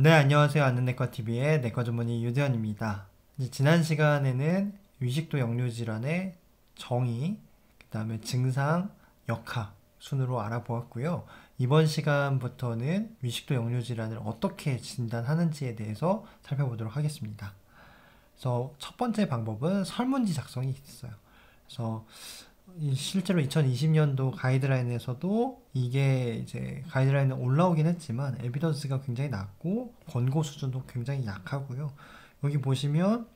네, 안녕하세요. 아는내과TV의 내과 전문의 유대현입니다. 이제 지난 시간에는 위식도 역류 질환의 정의, 그 다음에 증상, 역학 순으로 알아보았고요. 이번 시간부터는 위식도 역류 질환을 어떻게 진단하는지에 대해서 살펴보도록 하겠습니다. 그래서 첫 번째 방법은 설문지 작성이 있어요. 그래서 실제로 2020년도 가이드라인에서도 이게 이제 가이드라인에 올라오긴 했지만 에비던스가 굉장히 낮고 권고 수준도 굉장히 약하고요. 여기 보시면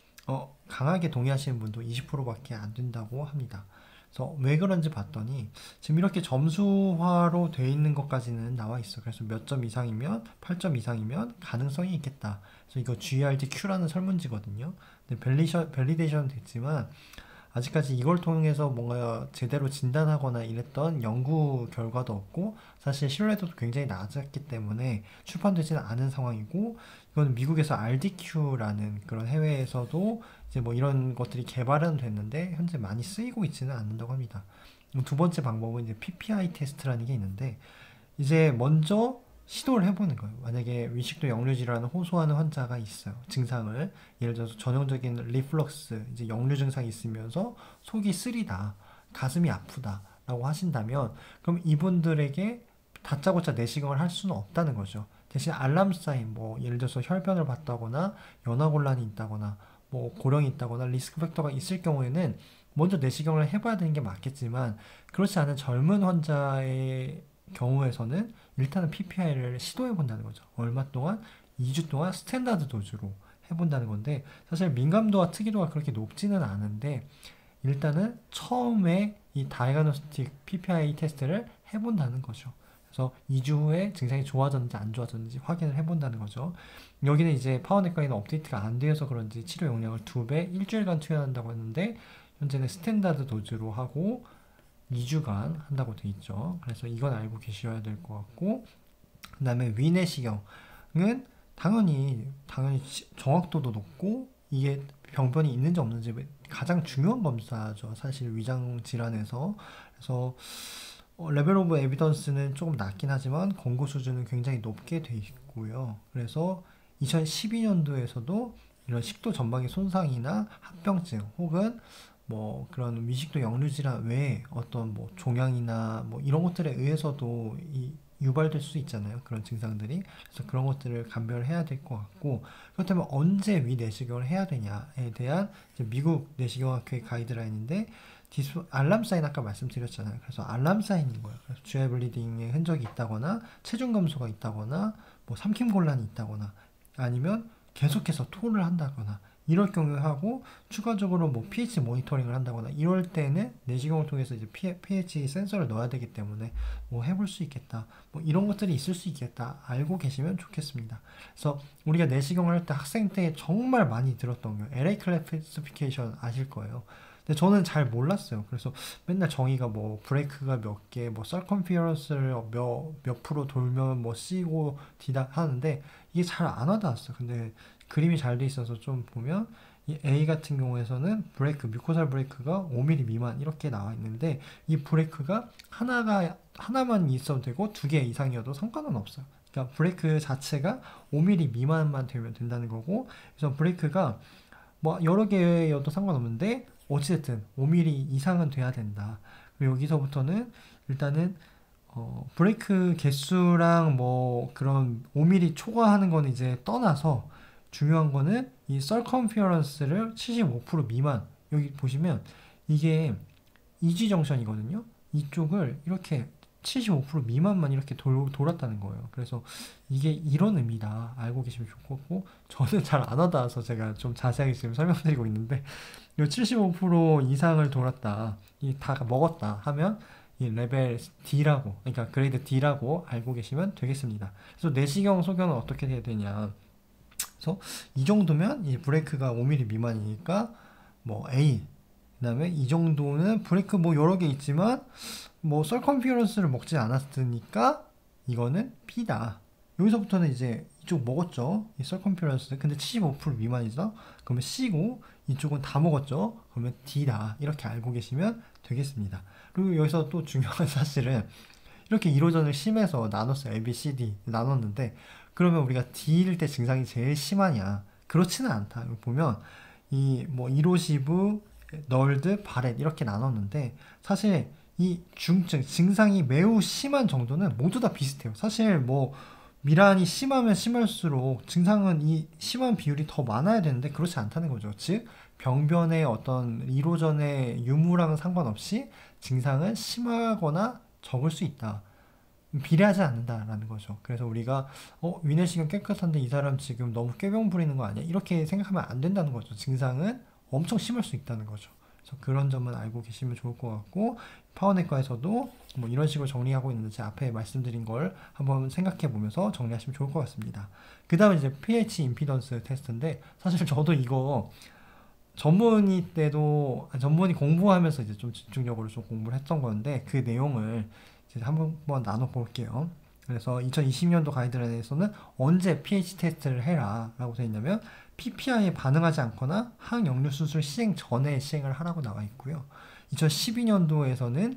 강하게 동의하시는 분도 20%밖에 안 된다고 합니다. 그래서 왜 그런지 봤더니 지금 이렇게 점수화로 되어 있는 것까지는 나와 있어. 그래서 몇 점 이상이면 8점 이상이면 가능성이 있겠다. 그래서 이거 GRDQ라는 설문지거든요. 근데 밸리데이션 됐지만 아직까지 이걸 통해서 뭔가 제대로 진단하거나 이랬던 연구 결과도 없고 사실 신뢰도도 굉장히 낮았기 때문에 출판되지는 않은 상황이고, 이건 미국에서 RDQ라는 그런 해외에서도 이제 뭐 이런 것들이 개발은 됐는데 현재 많이 쓰이고 있지는 않는다고 합니다. 두 번째 방법은 이제 PPI 테스트라는 게 있는데, 이제 먼저 시도를 해보는 거예요. 만약에 위식도 역류 질환을 호소하는 환자가 있어요. 증상을 예를 들어서 전형적인 리플럭스, 이제 역류 증상이 있으면서 속이 쓰리다, 가슴이 아프다라고 하신다면, 그럼 이분들에게 다짜고짜 내시경을 할 수는 없다는 거죠. 대신 알람 사인, 뭐 예를 들어서 혈변을 봤다거나 연화곤란이 있다거나 뭐 고령이 있다거나 리스크 팩터가 있을 경우에는 먼저 내시경을 해봐야 되는 게 맞겠지만, 그렇지 않은 젊은 환자의 경우에서는 일단은 PPI를 시도해 본다는 거죠. 얼마 동안? 2주 동안 스탠다드 도즈로 해본다는 건데, 사실 민감도와 특이도가 그렇게 높지는 않은데 일단은 처음에 이 다이아그노스틱 PPI 테스트를 해본다는 거죠. 그래서 2주 후에 증상이 좋아졌는지 안 좋아졌는지 확인을 해본다는 거죠. 여기는 이제 파워내과에는 업데이트가 안 되어서 그런지 치료 용량을 2배, 일주일간 투여한다고 했는데 현재는 스탠다드 도즈로 하고 2주간 한다고 돼 있죠. 그래서 이건 알고 계셔야 될 것 같고, 그 다음에 위내시경은 당연히 정확도도 높고 이게 병변이 있는지 없는지 가장 중요한 검사죠. 사실 위장 질환에서. 그래서 레벨 오브 에비던스는 조금 낮긴 하지만 권고 수준은 굉장히 높게 돼 있고요. 그래서 2012년도에서도 이런 식도 전방의 손상이나 합병증 혹은 뭐 그런 위식도 역류 질환 외에 어떤 뭐 종양이나 뭐 이런 것들에 의해서도 유발될 수 있잖아요. 그런 증상들이. 그래서 그런 것들을 감별해야 될 것 같고, 그렇다면 언제 위 내시경을 해야 되냐에 대한 이제 미국 내시경학회 가이드라인인데, 알람 사인 아까 말씀드렸잖아요. 그래서 알람 사인인 거예요. 그래서 주얼 블리딩의 흔적이 있다거나 체중 감소가 있다거나 뭐 삼킴 곤란이 있다거나 아니면 계속해서 토를 한다거나 이럴 경우에 하고, 추가적으로 뭐 pH 모니터링을 한다거나 이럴 때는 내시경을 통해서 이제 pH 센서를 넣어야 되기 때문에 뭐 해볼 수 있겠다, 뭐 이런 것들이 있을 수 있겠다 알고 계시면 좋겠습니다. 그래서 우리가 내시경을 할 때 학생 때 정말 많이 들었던 거 LA 클래시피케이션 아실 거예요. 근데 저는 잘 몰랐어요. 그래서 맨날 정의가 뭐 브레이크가 몇 개, 뭐 서컴피어런스를 몇 프로 돌면 뭐 C고 D다 하는데 이게 잘 안 와닿았어요. 근데 그림이 잘 돼 있어서 좀 보면 이 A 같은 경우에서는 브레이크, 뮤코살 브레이크가 5mm 미만 이렇게 나와 있는데, 이 브레이크가 하나만 있어도 되고 2개 이상이어도 상관은 없어요. 그러니까 브레이크 자체가 5mm 미만만 되면 된다는 거고, 그래서 브레이크가 뭐 여러 개여도 상관없는데 어찌됐든 5mm 이상은 돼야 된다. 그리고 여기서부터는 일단은 브레이크 개수랑 뭐 그런 5mm 초과하는 건 이제 떠나서 중요한 거는 이 서컴피어런스를 75% 미만, 여기 보시면 이게 이지 정션이거든요. 이쪽을 이렇게 75% 미만만 이렇게 돌았다는 거예요. 그래서 이게 이런 의미다 알고 계시면 좋겠고, 저는 잘 안 와닿아서 제가 좀 자세하게 지금 설명드리고 있는데, 이 75% 이상을 돌았다, 이 다 먹었다 하면 이 레벨 D라고, 그러니까 그레이드 D라고 알고 계시면 되겠습니다. 그래서 내시경 소견은 어떻게 해야 되냐. 그래서 이 정도면 이 브레이크가 5mm 미만이니까 뭐 A, 그 다음에 이 정도는 브레이크 뭐 여러 개 있지만 뭐 썰컴피어런스를 먹지 않았으니까 이거는 B다. 여기서부터는 이제 이쪽 먹었죠, 이 썰컴피어런스. 근데 75% 미만이죠. 그러면 C고 이쪽은 다 먹었죠. 그러면 D다. 이렇게 알고 계시면 되겠습니다. 그리고 여기서 또 중요한 사실은 이렇게 1호전을 심해서 나눴어요. A, B, C, D 나눴는데 그러면 우리가 D일 때 증상이 제일 심하냐? 그렇지는 않다. 여기 보면 이 뭐 이로시브, 널드, 바렛 이렇게 나눴는데 사실 이 증상이 매우 심한 정도는 모두 다 비슷해요. 사실 뭐 미란이 심하면 심할수록 증상은 이 심한 비율이 더 많아야 되는데 그렇지 않다는 거죠. 즉 병변의 어떤 이로전의 유무랑은 상관없이 증상은 심하거나 적을 수 있다. 비례하지 않는다라는 거죠. 그래서 우리가 위내시경 깨끗한데 이 사람 지금 너무 꾀병 부리는 거 아니야? 이렇게 생각하면 안 된다는 거죠. 증상은 엄청 심할 수 있다는 거죠. 그래서 그런 점은 알고 계시면 좋을 것 같고, 파워내과에서도 뭐 이런 식으로 정리하고 있는지 앞에 말씀드린 걸 한번 생각해 보면서 정리하시면 좋을 것 같습니다. 그 다음에 이제 pH 임피던스 테스트인데, 사실 저도 이거 전문의 공부하면서 이제 좀 집중적으로 좀 공부를 했던 건데, 그 내용을 이제 한번 나눠 볼게요. 그래서 2020년도 가이드라인에서는 언제 pH 테스트를 해라 라고 되어 있냐면, PPI에 반응하지 않거나 항역류 수술 시행 전에 시행을 하라고 나와 있고요. 2012년도에서는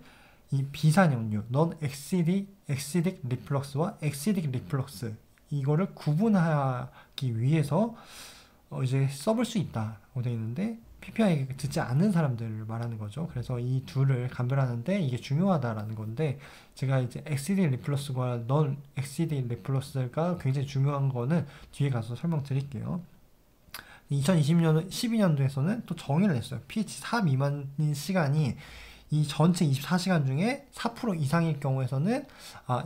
이 비산역류, non-excidic reflux와 excidic reflux 이거를 구분하기 위해서 이제 써볼 수 있다고 되어 있는데, PPI 듣지 않는 사람들을 말하는 거죠. 그래서 이 둘을 감별하는데 이게 중요하다라는 건데, 제가 이제 excidic reflux과 non-excidic reflux가 굉장히 중요한 거는 뒤에 가서 설명드릴게요. 12년도에서는 또 정의를 했어요. pH 4 미만인 시간이 이 전체 24시간 중에 4% 이상일 경우에서는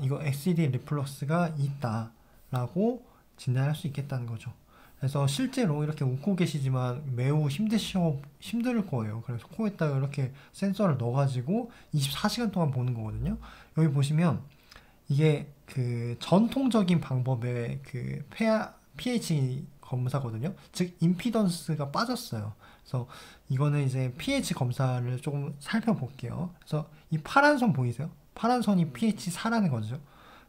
이거 excidic reflux가 있다라고 진단할 수 있겠다는 거죠. 그래서 실제로 이렇게 웃고 계시지만 매우 힘들 거예요. 그래서 코에다가 이렇게 센서를 넣어가지고 24시간 동안 보는 거거든요. 여기 보시면 이게 그 전통적인 방법의 그 pH 검사거든요. 즉 임피던스가 빠졌어요. 그래서 이거는 이제 pH 검사를 조금 살펴볼게요. 그래서 이 파란 선 보이세요? 파란 선이 pH 4라는 거죠.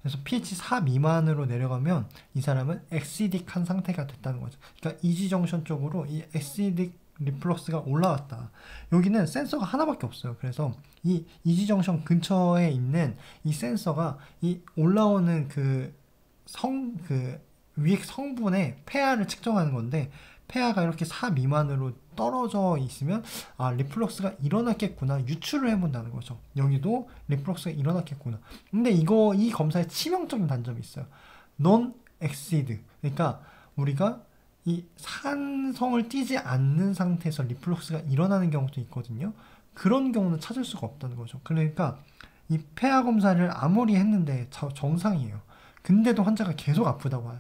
그래서 pH 4 미만으로 내려가면 이 사람은 엑시딕한 상태가 됐다는 거죠. 그러니까 이지정션 쪽으로 이 엑시딕 리플럭스가 올라왔다. 여기는 센서가 하나밖에 없어요. 그래서 이 이지정션 근처에 있는 이 센서가 이 올라오는 위액 성분의 폐하를 측정하는 건데, 폐하가 이렇게 4 미만으로 떨어져 있으면 리플럭스가 일어났겠구나, 유추를 해본다는 거죠. 여기도 리플럭스가 일어났겠구나. 근데 이 검사에 치명적인 단점이 있어요. non exceed. 그러니까 우리가 이 산성을 띠지 않는 상태에서 리플럭스가 일어나는 경우도 있거든요. 그런 경우는 찾을 수가 없다는 거죠. 그러니까 이 폐하 검사를 아무리 했는데 정상이에요. 근데도 환자가 계속 아프다고 해요.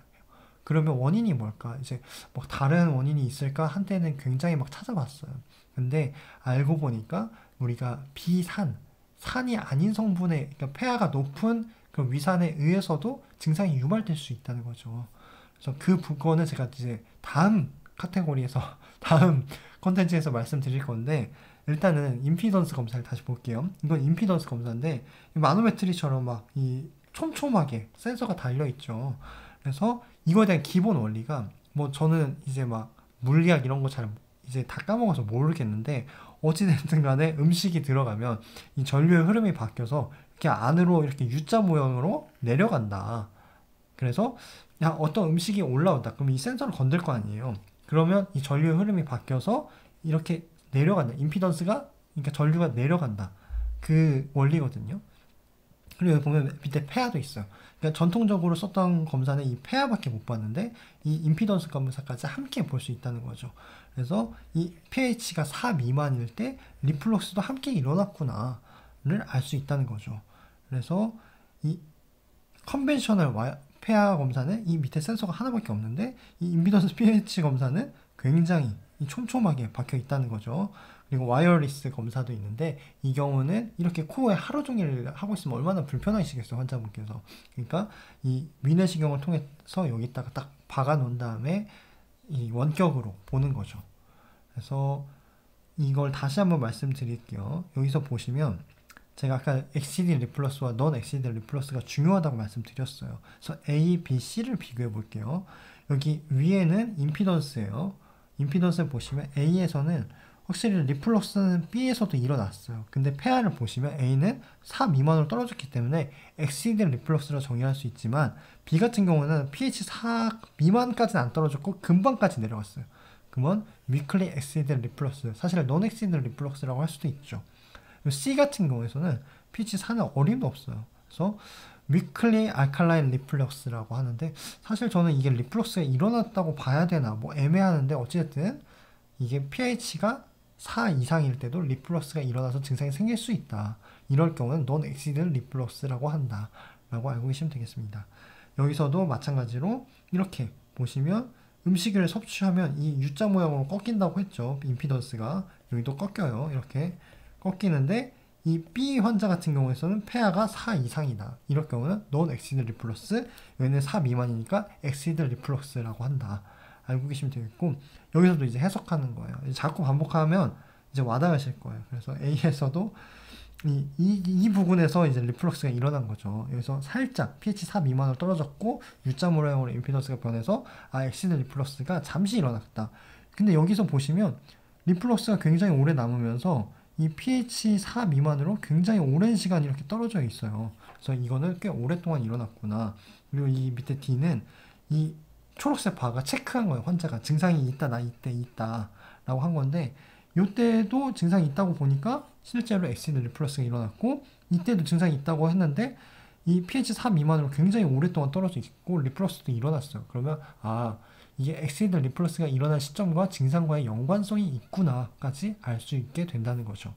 그러면 원인이 뭘까? 이제 뭐 다른 원인이 있을까? 한때는 굉장히 막 찾아봤어요. 근데 알고 보니까 우리가 산이 아닌 성분의, 그러니까 폐하가 높은 그런 위산에 의해서도 증상이 유발될 수 있다는 거죠. 그래서 그거는 제가 이제 다음 카테고리에서 다음 컨텐츠에서 말씀드릴 건데, 일단은 임피던스 검사를 다시 볼게요. 이건 임피던스 검사인데 마노메트리처럼 막 이 촘촘하게 센서가 달려 있죠. 그래서 이거에 대한 기본 원리가, 뭐 저는 이제 막 물리학 이런 거 잘 이제 다 까먹어서 모르겠는데, 어찌됐든 간에 음식이 들어가면 이 전류의 흐름이 바뀌어서 이렇게 안으로 이렇게 U자 모형으로 내려간다. 그래서 어떤 음식이 올라온다. 그럼 이 센서를 건들 거 아니에요. 그러면 이 전류의 흐름이 바뀌어서 이렇게 내려간다. 임피던스가, 그러니까 전류가 내려간다. 그 원리거든요. 그리고 여기 보면 밑에 폐하도 있어요. 그러니까 전통적으로 썼던 검사는 이 폐하밖에 못 봤는데, 이 임피던스 검사까지 함께 볼 수 있다는 거죠. 그래서 이 pH가 4 미만일 때 리플럭스도 함께 일어났구나를 알 수 있다는 거죠. 그래서 이 컨벤셔널 폐하 검사는 이 밑에 센서가 하나밖에 없는데, 이 임피던스 pH 검사는 굉장히 촘촘하게 박혀 있다는 거죠. 그리고 와이어리스 검사도 있는데, 이 경우는 이렇게 코어에 하루 종일 하고 있으면 얼마나 불편하시겠어요, 환자분께서. 그러니까 이 위내시경을 통해서 여기다가 딱 박아 놓은 다음에 이 원격으로 보는 거죠. 그래서 이걸 다시 한번 말씀드릴게요. 여기서 보시면 제가 아까 엑시딕 리플러스와 non 엑시딕 리플러스가 중요하다고 말씀드렸어요. 그래서 A, B, C를 비교해 볼게요. 여기 위에는 임피던스예요. 임피던스를 보시면 A에서는 확실히 리플럭스는 B에서도 일어났어요. 근데 폐하를 보시면 A는 4 미만으로 떨어졌기 때문에 exceed 리플럭스로 정의할 수 있지만 B 같은 경우는 pH 4 미만까지는 안 떨어졌고 금방까지 내려갔어요. 그러면 weakly exceed reflux, 사실 non-exceed reflux라고 할 수도 있죠. C 같은 경우에서는 pH 4는 어림도 없어요. 그래서 weakly alkaline reflux라고 하는데 사실 저는 이게 리플럭스가 일어났다고 봐야 되나 뭐 애매하는데 어쨌든 이게 pH가 4 이상일 때도 리플럭스가 일어나서 증상이 생길 수 있다. 이럴 경우는 non-exceed reflux라고 한다 라고 알고 계시면 되겠습니다. 여기서도 마찬가지로 이렇게 보시면 음식을 섭취하면 이 U자 모양으로 꺾인다고 했죠. 임피던스가 여기도 꺾여요. 이렇게 꺾이는데 이 B 환자 같은 경우에서는 폐하가 4 이상이다. 이럴 경우는 non-exceed reflux, 여기는 4 미만이니까 exceed reflux라고 한다. 알고 계시면 되겠고, 여기서도 이제 해석하는 거예요. 자꾸 반복하면 이제 와닿으실 거예요. 그래서 A에서도 이 부분에서 이제 리플럭스가 일어난 거죠. 여기서 살짝 pH 4 미만으로 떨어졌고 U자 모양으로 임피던스가 변해서 exceed 리플럭스가 잠시 일어났다. 근데 여기서 보시면 리플럭스가 굉장히 오래 남으면서 이 pH 4 미만으로 굉장히 오랜 시간 이렇게 떨어져 있어요. 그래서 이거는 꽤 오랫동안 일어났구나. 그리고 이 밑에 D는 이 초록색 바가 체크한 거예요. 환자가 증상이 있다, 나 이때 있다 라고 한 건데 이때도 증상이 있다고 보니까 실제로 exceed 리플럭스가 일어났고 이때도 증상이 있다고 했는데 이 pH 4 미만으로 굉장히 오랫동안 떨어져 있고 리플럭스도 일어났어요. 그러면 이게 exceed 리플럭스가 일어난 시점과 증상과의 연관성이 있구나까지 알 수 있게 된다는 거죠.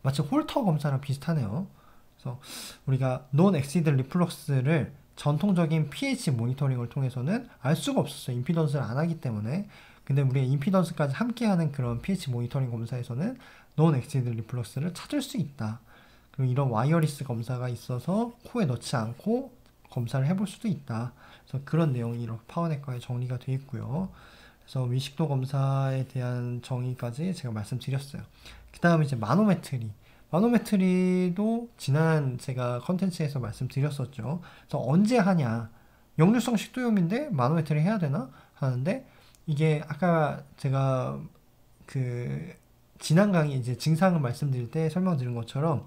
마치 홀터 검사랑 비슷하네요. 그래서 우리가 non-exceed 리플럭스를 전통적인 pH 모니터링을 통해서는 알 수가 없었어요. 임피던스를 안 하기 때문에. 근데 우리가 임피던스까지 함께하는 그런 pH 모니터링 검사에서는 non-exceed 리플럭스를 찾을 수 있다. 그리고 이런 와이어리스 검사가 있어서 코에 넣지 않고 검사를 해볼 수도 있다. 그래서 그런 내용이 이렇게 파워넷과에 정리가 되어 있고요. 그래서 위식도 검사에 대한 정의까지 제가 말씀드렸어요. 그 다음에 이제 마노메트리. 마노메트리도 지난 제가 컨텐츠에서 말씀드렸었죠. 그래서 언제 하냐. 역류성 식도염인데 마노메트리 해야 되나? 하는데 이게 아까 제가 지난 강의 이제 증상을 말씀드릴 때 설명드린 것처럼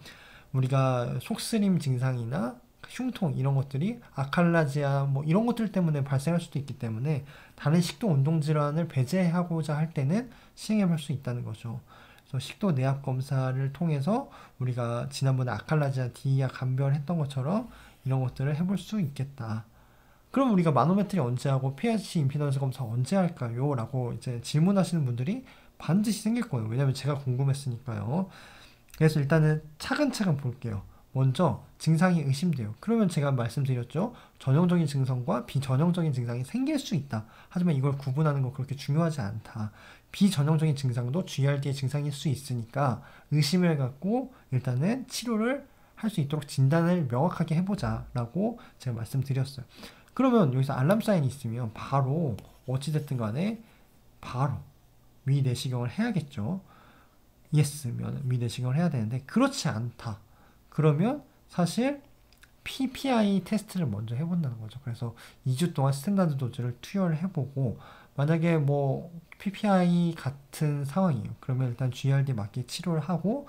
우리가 속쓰림 증상이나 흉통 이런 것들이 아칼라지아 뭐 이런 것들 때문에 발생할 수도 있기 때문에 다른 식도 운동 질환을 배제하고자 할 때는 시행해 볼 수 있다는 거죠. 그래서 식도 내압 검사를 통해서 우리가 지난번에 아칼라지아 D약 감별했던 것처럼 이런 것들을 해볼 수 있겠다. 그럼 우리가 마노메트리 언제 하고 pH 임피던스 검사 언제 할까요? 라고 이제 질문하시는 분들이 반드시 생길 거예요. 왜냐면 제가 궁금했으니까요. 그래서 일단은 차근차근 볼게요. 먼저 증상이 의심돼요. 그러면 제가 말씀드렸죠. 전형적인 증상과 비전형적인 증상이 생길 수 있다. 하지만 이걸 구분하는 거 그렇게 중요하지 않다. 비전형적인 증상도 GERD의 증상일 수 있으니까 의심을 갖고 일단은 치료를 할 수 있도록 진단을 명확하게 해보자 라고 제가 말씀드렸어요. 그러면 여기서 알람 사인이 있으면 바로 어찌됐든 간에 바로 위 내시경을 해야겠죠. 예스면 위 내시경을 해야 되는데 그렇지 않다. 그러면 사실 PPI 테스트를 먼저 해본다는 거죠. 그래서 2주 동안 스탠다드 도즈를 투여를 해보고 만약에 뭐 PPI 같은 상황이에요. 그러면 일단 GERD 맞게 치료를 하고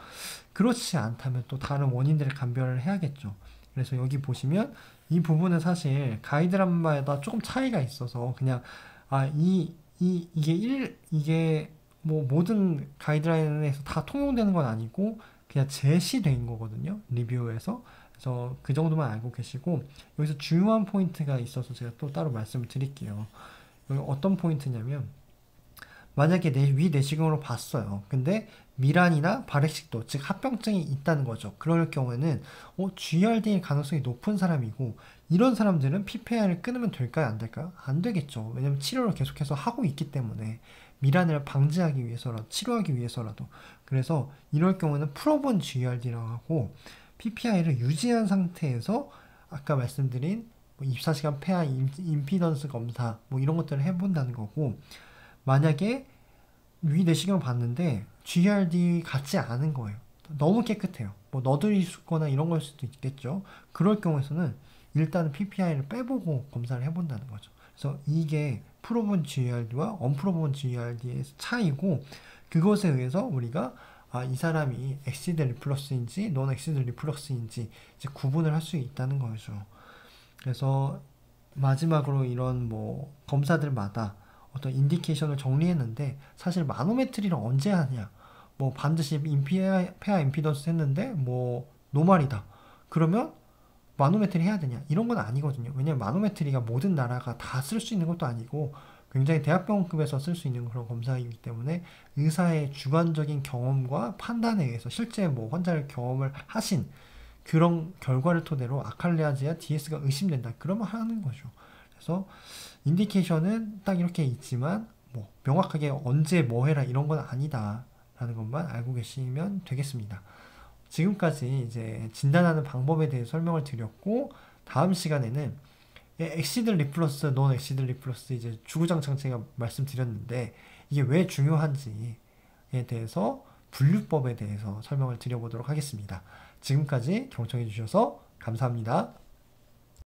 그렇지 않다면 또 다른 원인들을 감별을 해야겠죠. 그래서 여기 보시면 이 부분은 사실 가이드라인마다 조금 차이가 있어서 그냥 이게 뭐 모든 가이드라인에서 다 통용되는 건 아니고 그냥 제시된 거거든요. 리뷰에서. 그래서 그 정도만 알고 계시고 여기서 중요한 포인트가 있어서 제가 또 따로 말씀을 드릴게요. 여기 어떤 포인트냐면 만약에 위 내시경으로 봤어요. 근데 미란이나 발액식도 즉 합병증이 있다는 거죠. 그럴 경우에는 GERD일 가능성이 높은 사람이고 이런 사람들은 PPI를 끊으면 될까요? 안 될까요? 안 되겠죠. 왜냐면 치료를 계속해서 하고 있기 때문에 미란을 방지하기 위해서라도 치료하기 위해서라도 그래서 이럴 경우는 프로본 GERD라고 하고 PPI를 유지한 상태에서 아까 말씀드린 24시간 폐하 임피던스 검사 뭐 이런 것들을 해본다는 거고 만약에 위 내시경을 봤는데 GERD 같지 않은 거예요. 너무 깨끗해요. 뭐 너드리 있거나 이런 걸 수도 있겠죠. 그럴 경우에서는 일단은 PPI를 빼보고 검사를 해본다는 거죠. 그래서 이게 프로본 GERD와 언프로본 GERD의 차이고, 그것에 의해서 우리가 이 사람이 엑시드 리플럭스인지 논 엑시드 리플럭스인지 이제 구분을 할 수 있다는 거죠. 그래서 마지막으로 이런 뭐 검사들마다 어떤 인디케이션을 정리했는데, 사실 마노메트리를 언제 하냐, 뭐 반드시 폐하 임피던스 했는데 뭐 노말이다 그러면 마노메트리 해야 되냐, 이런 건 아니거든요. 왜냐면 마노메트리가 모든 나라가 다 쓸 수 있는 것도 아니고 굉장히 대학병원급에서 쓸 수 있는 그런 검사이기 때문에 의사의 주관적인 경험과 판단에 의해서 실제 뭐 환자를 경험을 하신 그런 결과를 토대로 아칼레아제야 DS가 의심된다 그러면 하는 거죠. 그래서 인디케이션은 딱 이렇게 있지만 뭐 명확하게 언제 뭐 해라 이런 건 아니다 라는 것만 알고 계시면 되겠습니다. 지금까지 이제 진단하는 방법에 대해 설명을 드렸고, 다음 시간에는 엑시드 리플러스, 논 엑시드 리플러스 이제 주구장창 제가 말씀드렸는데 이게 왜 중요한지에 대해서 분류법에 대해서 설명을 드려보도록 하겠습니다. 지금까지 경청해 주셔서 감사합니다.